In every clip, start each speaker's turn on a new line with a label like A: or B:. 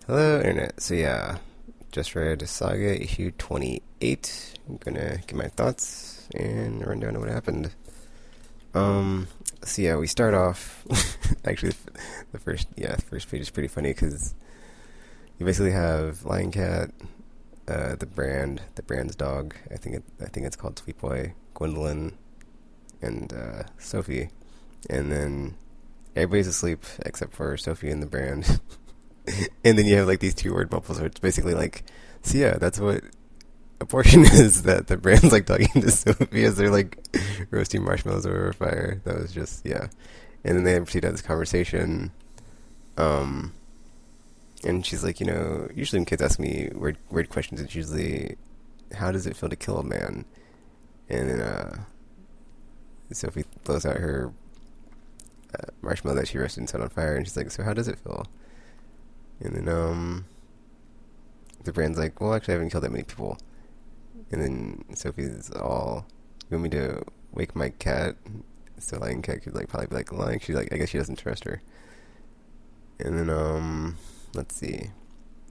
A: Hello, Internet. So yeah, just read Saga issue 28. I'm gonna give my thoughts and run down what happened. Um, so yeah, we start off. Actually, the first page is pretty funny because you basically have Lion Cat, the brand's dog. I think it's called Sweet Boy, Gwendolyn, and Sophie, and then everybody's asleep except for Sophie and the brand. And then you have like these two word bubbles where it's basically like, so yeah, that's what abortion is, that the brand's like talking to Sophie as they're like roasting marshmallows over a fire. That was just, yeah. And then they proceed to have this conversation. Um, and she's like, usually when kids ask me weird questions, it's usually, how does it feel to kill a man? And then Sophie blows out her marshmallow that she roasted and set on fire, and she's like, so how does it feel? And then the brand's like, well, actually, I haven't killed that many people. And then Sophie's all, you want me to wake my cat? So Lion Cat could like probably be like lying. She's like, I guess she doesn't trust her. And then let's see.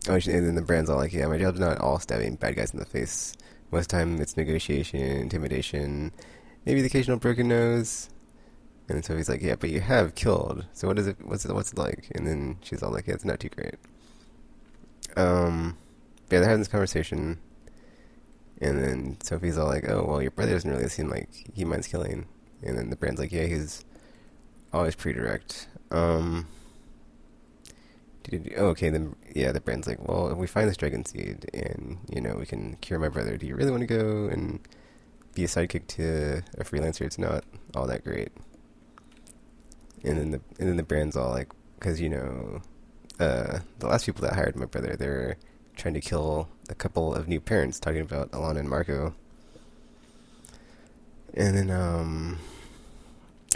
A: And then the brand's all like, yeah, my job's not all stabbing bad guys in the face. Most of the time it's negotiation, intimidation, maybe the occasional broken nose. And so he's like, yeah, but you have killed. So what's it like? And then she's all like, yeah, it's not too great. But yeah, they're having this conversation. And then Sophie's all like, oh, well, your brother doesn't really seem like he minds killing. And then the brand's like, yeah, he's always pretty direct. Okay, then, yeah, the brand's like, well, if we find this dragon seed and, we can cure my brother, do you really want to go and be a sidekick to a freelancer? It's not all that great. And then the brand's all like, because the last people that hired my brother, they're trying to kill a couple of new parents, talking about Alana and Marco. And then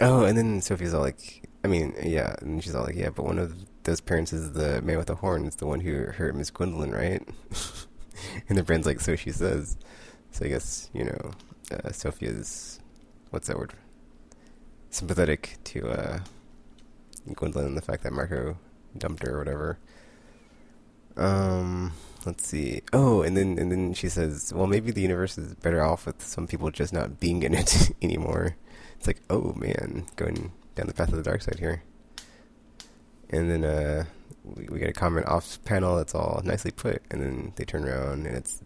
A: and then Sophie's all like, I mean, yeah, and she's all like, yeah, but one of those parents is the man with the horn. It's the one who hurt Miss Gwendolyn, right? And the brand's like, so she says. So I guess Sophie is, what's that word? Sympathetic to Gwendolyn and the fact that Marco dumped her or whatever. Let's see. Oh, and then she says, well, maybe the universe is better off with some people just not being in it anymore. It's like, oh man, going down the path of the dark side here. And then we get a comment off panel that's all nicely put, and then they turn around and it's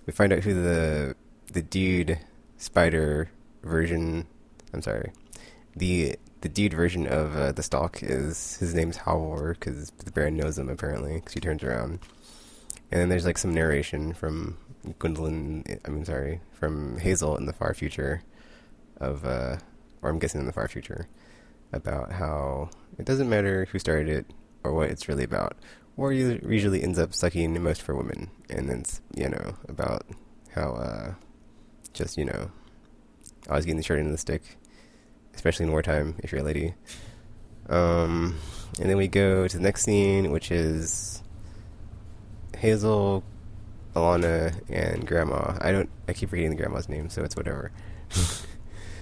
A: we find out who the dude spider version. I'm sorry, the dude version of the stalk is. His name's Halvor, because the brand knows him apparently, because he turns around. And then there's like some narration from from Hazel in the far future or I'm guessing in the far future, about how it doesn't matter who started it or what it's really about. War usually ends up sucking most for women. And then it's, about how always getting the short end of the stick, especially in wartime if you're a lady. And then we go to the next scene, which is Hazel, Alana, and Grandma. I keep forgetting the grandma's name, so it's whatever.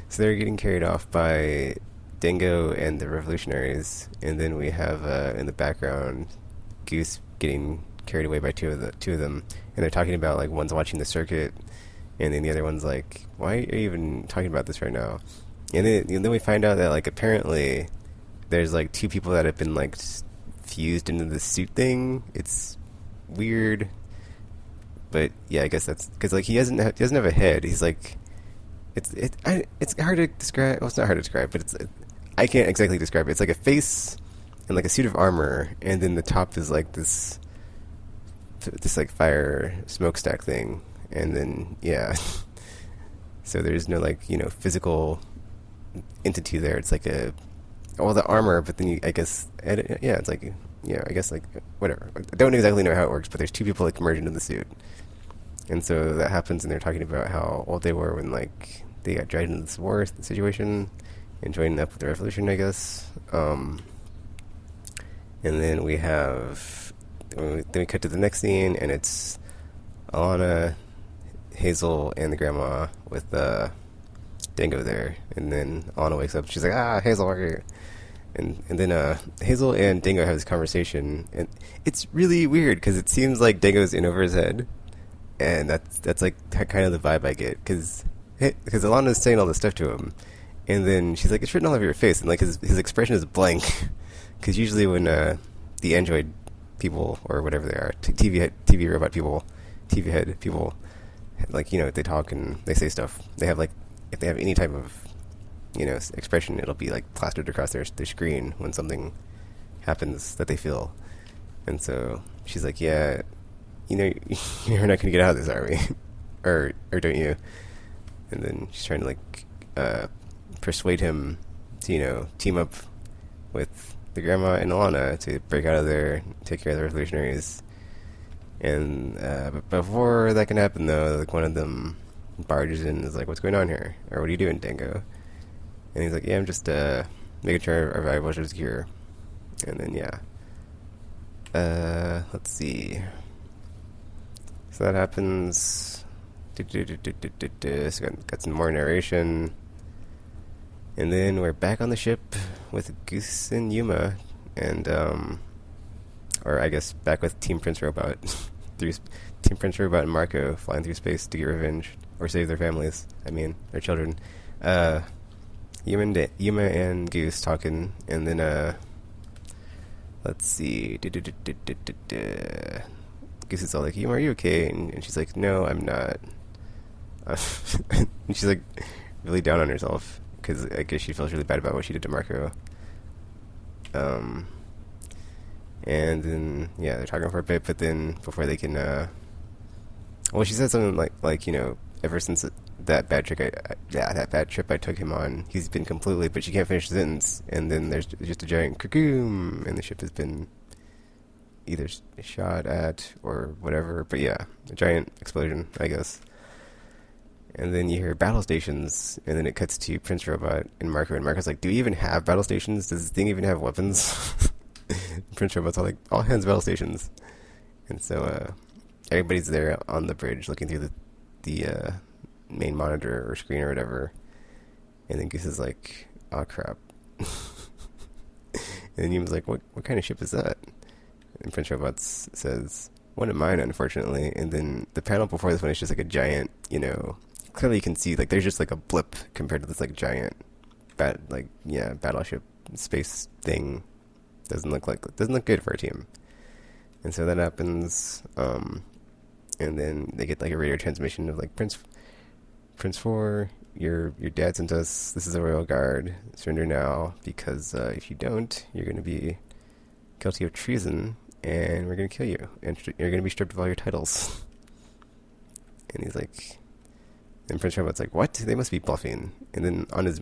A: So they're getting carried off by Dingo and the revolutionaries, and then we have in the background Goose getting carried away by two of them, and they're talking about like one's watching the circuit, and then the other one's like, why are you even talking about this right now? And then we find out that like apparently there's like two people that have been like fused into the suit thing. It's weird, but yeah, I guess that's because like he doesn't have a head. He's like, it's hard to describe. Well, it's not hard to describe, but I can't exactly describe it. It's like a face and like a suit of armor, and then the top is like this like fire smokestack thing, and then yeah. So there's no like physical entity there. It's like the armor, but then I guess it's like I guess like whatever. I don't exactly know how it works, but there's two people like merge into the suit, and so that happens, and they're talking about how old they were when like they got dragged into this war situation and joined up with the revolution, I guess. And then we cut to the next scene, and it's Alana, Hazel, and the grandma with Dingo there. And then Alana wakes up, she's like, Hazel, where are you? And then Hazel and Dingo have this conversation, and it's really weird because it seems like Dingo's in over his head, and that's like kind of the vibe I get because Alana's saying all this stuff to him, and then she's like, it's written all over your face, and like his expression is blank because usually when the android people or whatever they are, TV robot people, TV head people, like they talk and they say stuff. They have like if they have any type of expression, it'll be like plastered across their screen when something happens that they feel. And so she's like, yeah, you're not gonna get out of this, are we? or don't you? And then she's trying to like persuade him to team up with the grandma and Alana to break out of there, take care of the revolutionaries. And but before that can happen, though, like one of them barges in and is like, what's going on here? Or what are you doing, Dingo? And he's like, yeah, I'm just making sure our valuables are secure. And then, yeah. Let's see. So that happens. So got some more narration. And then we're back on the ship with Goose and Yuma. And, or I guess back with Team Prince Robot. Team Prince Robot and Marco flying through space to get revenge. Or save their families. I mean, their children. Yuma and Goose talking, and then let's see. Goose is all like, Yuma, are you okay? And she's like, no, I'm not. And she's like really down on herself because I guess she feels really bad about what she did to Marco. And then they're talking for a bit, but then before they can, she said something like ever since that bad trip I took him on, he's been completely, but she can't finish the sentence, and then there's just a giant kakoom, and the ship has been either shot at or whatever, but yeah, a giant explosion, I guess. And then you hear battle stations, and then it cuts to Prince Robot and Marco's like, do we even have battle stations? Does this thing even have weapons? Prince Robot's all like, all hands battle stations. And so everybody's there on the bridge looking through the main monitor or screen or whatever, and then Goose is like, oh crap. And then Yuma's like, what kind of ship is that? And Prince Robot says, one of mine, unfortunately. And then the panel before this one is just like a giant, clearly you can see like there's just like a blip compared to this like giant battleship space thing. Doesn't look good for our team. And so that happens, and then they get like a radio transmission of like, Prince 4, your dad sent us, this is a royal guard, surrender now, because if you don't, you're going to be guilty of treason, and we're going to kill you, and you're going to be stripped of all your titles. And he's like, and Prince Robot's like, what? They must be bluffing. And then on his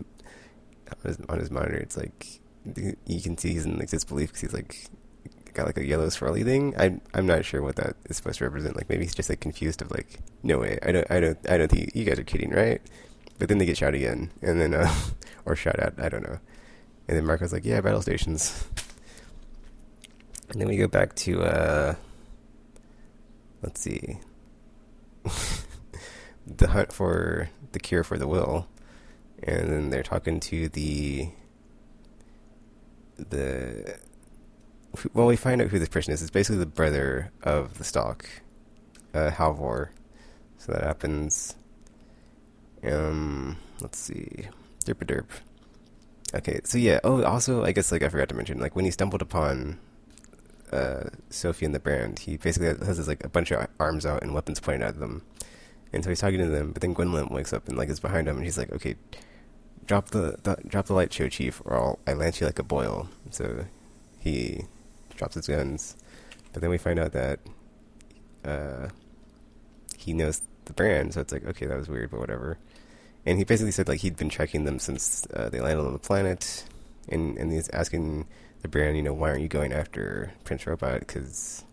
A: monitor, it's like, you can see he's in like disbelief because he's like got like a yellow swirly thing. I'm not sure what that is supposed to represent. Like maybe he's just like confused of like, no way, I don't think you guys are kidding, right? But then they get shot again, and then or shot at, I don't know. And then Marco's like, yeah, battle stations. And then we go back to let's see, the hunt for the cure for the will, and then they're talking to well, we find out who this person is. It's basically the brother of the Stalk, Halvor. So that happens. Let's see. Derp. Okay, so yeah. Oh, also, I guess like I forgot to mention, like when he stumbled upon Sophie and the Brand, he basically has this, like a bunch of arms out and weapons pointed at them, and so he's talking to them. But then Gwendolyn wakes up and like is behind him, and he's like, "Okay, drop the light show, Chief, or I lance you like a boil." So he drops his guns, but then we find out that he knows the Brand, so it's like, okay, that was weird, but whatever. And he basically said like he'd been tracking them since they landed on the planet, and he's asking the Brand, why aren't you going after Prince Robot? Because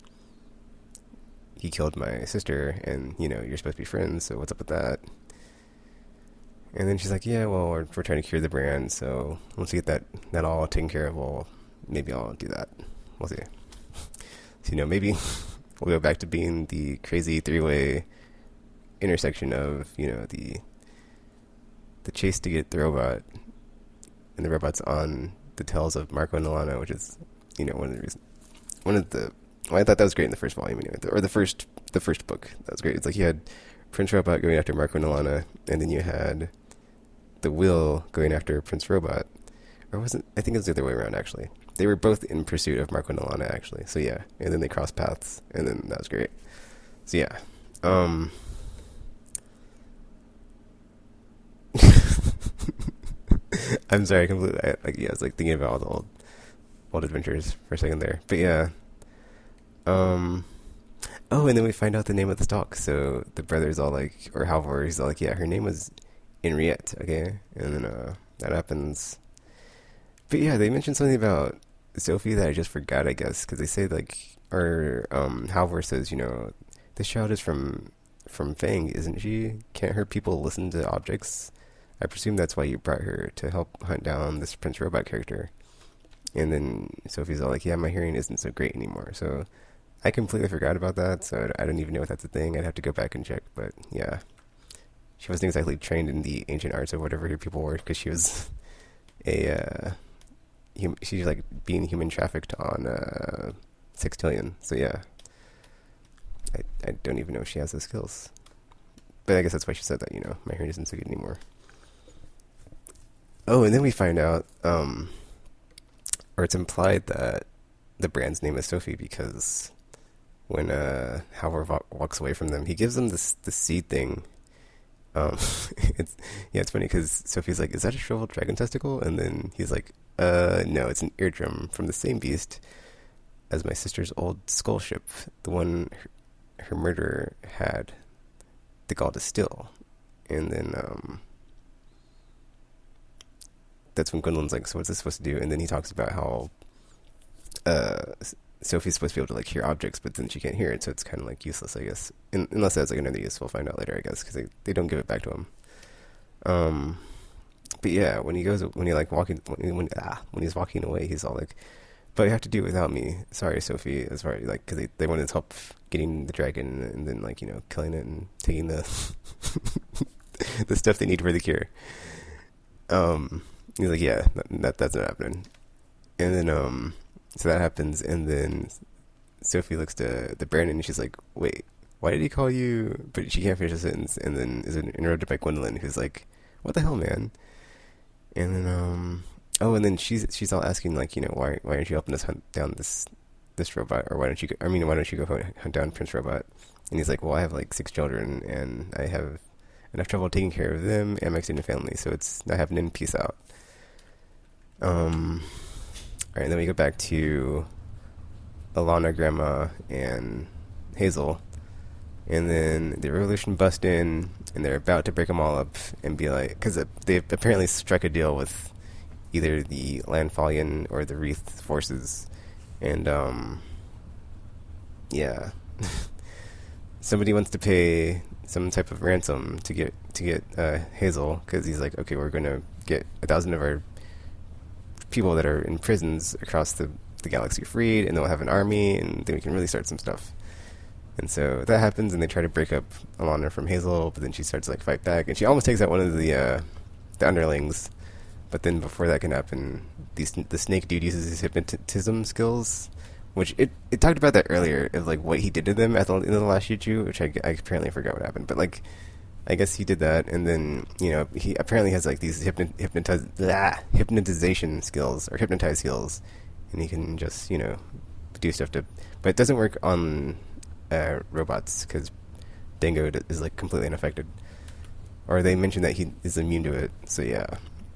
A: he killed my sister, and you're supposed to be friends, so what's up with that? And then she's like, yeah, well, we're trying to cure the Brand, so once we get that all taken care of, well, maybe I'll do that. We'll see. So, maybe we'll go back to being the crazy three-way intersection of, the chase to get the robot, and the robot's on the tales of Marco and Alana, which is, one of the reasons, one of the. Well, I thought that was great in the first volume, anyway, or the first book. That was great. It's like you had Prince Robot going after Marco and Alana, and then you had the Will going after Prince Robot, or wasn't? I think it was the other way around actually. They were both in pursuit of Marco and Alana actually. So yeah, and then they crossed paths, and then that was great. So yeah, I'm sorry, completely. I was like thinking about all the old adventures for a second there, but yeah. Oh, and then we find out the name of the stalk. So the brother's all like, or Halvor, he's all like, yeah, her name was Henriette, okay? And then that happens. But yeah, they mentioned something about Sophie that I just forgot, I guess, because they say like, or Halvor says, this child is from Fang, isn't she? Can't her people listen to objects? I presume that's why you brought her to help hunt down this Prince Robot character. And then Sophie's all like, yeah, my hearing isn't so great anymore. So I completely forgot about that, so I don't even know if that's a thing. I'd have to go back and check, but yeah. She wasn't exactly trained in the ancient arts or whatever her people were, because she was she's like being human trafficked on Sextillion. So yeah, I don't even know if she has those skills. But I guess that's why she said that, my hearing isn't so good anymore. Oh, and then we find out, or it's implied that the brand's name is Sophie because when Halvor walks away from them, he gives them this seed thing. It's funny because Sophie's like, "Is that a shriveled dragon testicle?" And then he's like, no, it's an eardrum from the same beast as my sister's old skull ship, the one her murderer had the gall to steal." And then that's when Gwendolyn's like, "So what's this supposed to do?" And then he talks about how Sophie's supposed to be able to like hear objects, but then she can't hear it, so it's kind of like useless, I guess. Unless that's like another use, we'll find out later, I guess, because they don't give it back to him. But yeah, when he's walking away, he's all like, "But you have to do it without me. Sorry, Sophie." As far like, because they wanted his help getting the dragon, and then like killing it and taking the the stuff they need for the cure. He's like, "Yeah, that's not happening." And then so that happens, and then Sophie looks to the Brandon, and she's like, "Wait, why did he call you?" But she can't finish the sentence, and then is interrupted by Gwendolyn, who's like, "What the hell, man?" And then and then she's all asking like, why aren't you helping us hunt down this robot, or why don't you go hunt down Prince Robot? And he's like, "Well, I have like 6 children, and I have enough trouble taking care of them and my extended family, so it's not happening. Peace out." Alright, then we go back to Alana, Grandma, and Hazel. And then the revolution bust in, and they're about to break them all up and be like, because they've apparently struck a deal with either the Landfallian or the Wreath forces. And, yeah. Somebody wants to pay some type of ransom to get Hazel, because he's like, "Okay, we're going to get 1,000 of our people that are in prisons across the galaxy freed, and they'll have an army, and then we can really start some stuff." And so that happens, and they try to break up Alana from Hazel, but then she starts to like fight back, and she almost takes out one of the underlings. But then before that can happen, the snake dude uses his hypnotism skills, which it talked about that earlier, of like what he did to them at the end of the last shoot, which I apparently forgot what happened, but like I guess he did that, and then he apparently has like these hypnotization skills, or hypnotize skills, and he can just do stuff but it doesn't work on robots, because Dango is like completely unaffected, or they mentioned that he is immune to it. So yeah,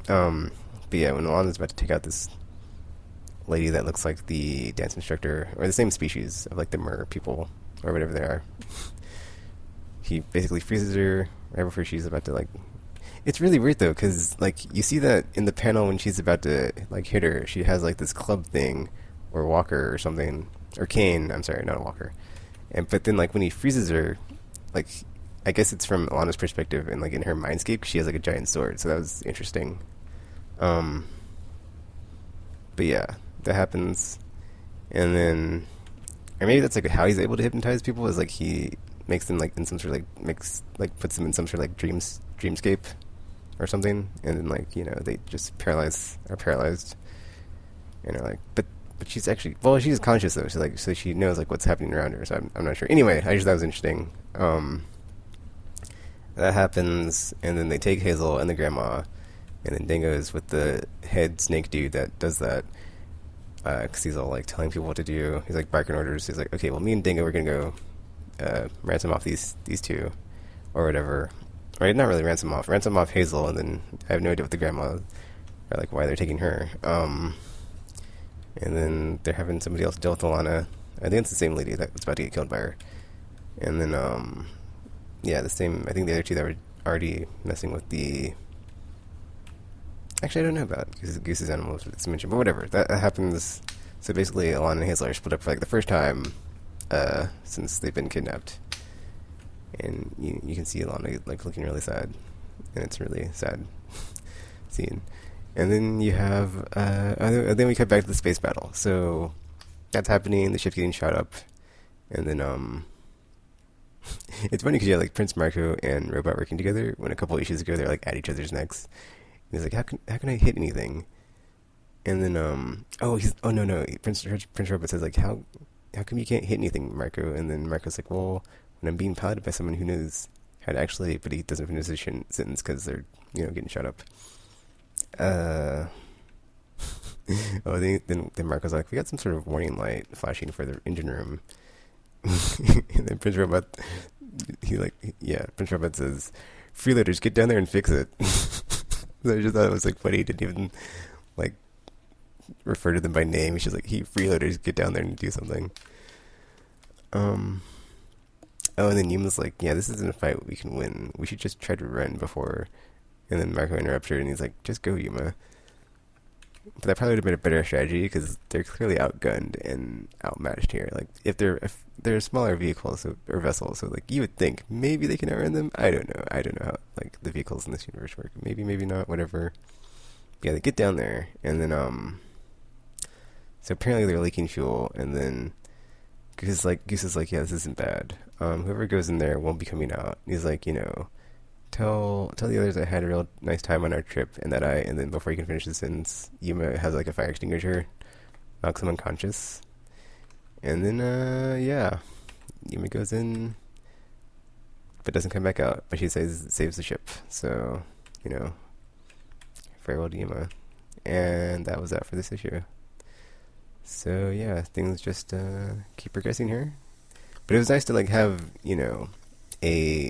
A: but yeah, when Alana's about to take out this lady that looks like the dance instructor, or the same species of like the Mer people or whatever they are, he basically freezes her right before she's about to like. It's really weird though, because like you see that in the panel when she's about to like hit her, she has like this club thing, or walker or something, or cane. I'm sorry, not a walker. But then like when he freezes her, like I guess it's from Alana's perspective, and like in her mindscape, she has like a giant sword. So that was interesting. But yeah, that happens, and then, or maybe that's like how he's able to hypnotize people, is like he makes them like in some sort of puts them in some sort of like dreamscape or something, and then like they just are paralyzed. And they're like, but she's actually, well, she's conscious though, so like, so she knows like what's happening around her. So I'm not sure. Anyway, I just thought it was interesting. That happens, and then they take Hazel and the grandma, and then Dingo's with the head snake dude that does that, because he's all like telling people what to do. He's like barking orders. He's like, okay, well, me and Dingo, we're gonna go ransom off these two, or whatever. Right? Not really ransom off Hazel, and then I have no idea what the grandma, or like why they're taking her. And then they're having somebody else deal with Alana. I think it's the same lady that was about to get killed by her. And then, yeah, the same, I think the other two that were already messing with the... Actually, I don't know about Goose's animals it's mentioned, but whatever. That happens. So basically, Alana and Hazel are split up for like the first time since they've been kidnapped. And you can see Alana like looking really sad. And it's a really sad scene. And then you have, then we cut back to the space battle. So that's happening, the ship's getting shot up. And then, it's funny because you have like Prince Marco and Robot working together. When a couple issues ago, they're like at each other's necks. And he's like, how can I hit anything? And then, oh no, Prince Robot says like, how come you can't hit anything, Marco? And then Marco's like, well, when I'm being piloted by someone who knows how to actually, but he doesn't finish his sentence because they're, getting shot up. Oh, then Marco's like, we got some sort of warning light flashing for the engine room. And then Prince Robot, Prince Robot says, freeloaders, get down there and fix it. So I just thought it was like funny. He didn't even like refer to them by name. He's just like, freeloaders, get down there and do something. Oh, and then Yuma's like, yeah, this isn't a fight we can win. We should just try to run before. And then Marco interrupts her, and he's like, just go, Yuma. But that probably would have been a better strategy, because they're clearly outgunned and outmatched here. Like, if they're smaller vehicles or vessels, so like you would think maybe they can outrun them. I don't know how like the vehicles in this universe work. Maybe not. Whatever. Yeah, they get down there, and then so apparently they're leaking fuel, and then Goose is like, yeah, this isn't bad. Whoever goes in there won't be coming out. He's like, tell the others I had a real nice time on our trip, and then before you can finish the sentence, Yuma has like a fire extinguisher, knocks him unconscious, and then Yuma goes in, but doesn't come back out. But she saves the ship. So farewell to Yuma, and that was that for this issue. So yeah, things just keep progressing here, but it was nice to like have a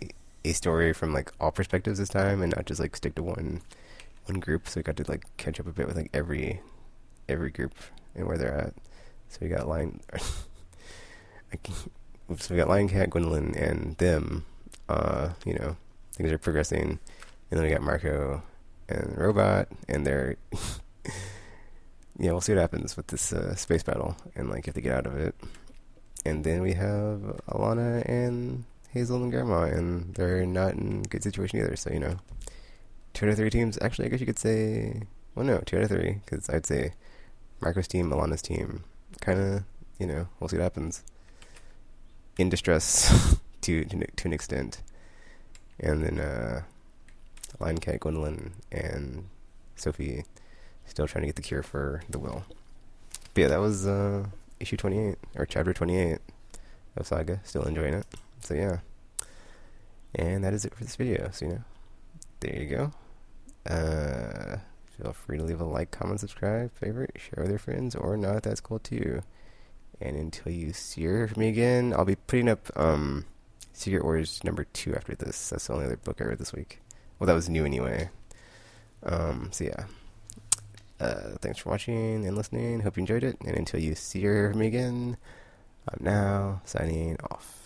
A: story from like all perspectives this time, and not just like stick to one group. So we got to like catch up a bit with like every group and where they're at. So we got we got Lion Cat, Gwendolyn, and them. Things are progressing, and then we got Marco and Robot, and they're yeah, we'll see what happens with this space battle, and like if they get out of it. And then we have Alana and Hazel and Grandma, and they're not in a good situation either. So 2 out of 3 teams. Actually, I guess you could say, well, no, 2 out of 3, because I'd say Marco's team, Alana's team, kind of, we'll see what happens. In distress to an extent, and then Lion Cat, Gwendolyn, and Sophie still trying to get the cure for the will. But yeah, that was issue 28 or chapter 28 of Saga. Still enjoying it. So yeah, and that is it for this video. So there you go. Feel free to leave a like, comment, subscribe, favorite, share with your friends, or not. That's cool too. And until you hear from me again, I'll be putting up Secret Wars number 2 after this. That's the only other book I read this week. Well, that was new anyway. So yeah. Thanks for watching and listening. Hope you enjoyed it. And until you hear from me again, I'm now signing off.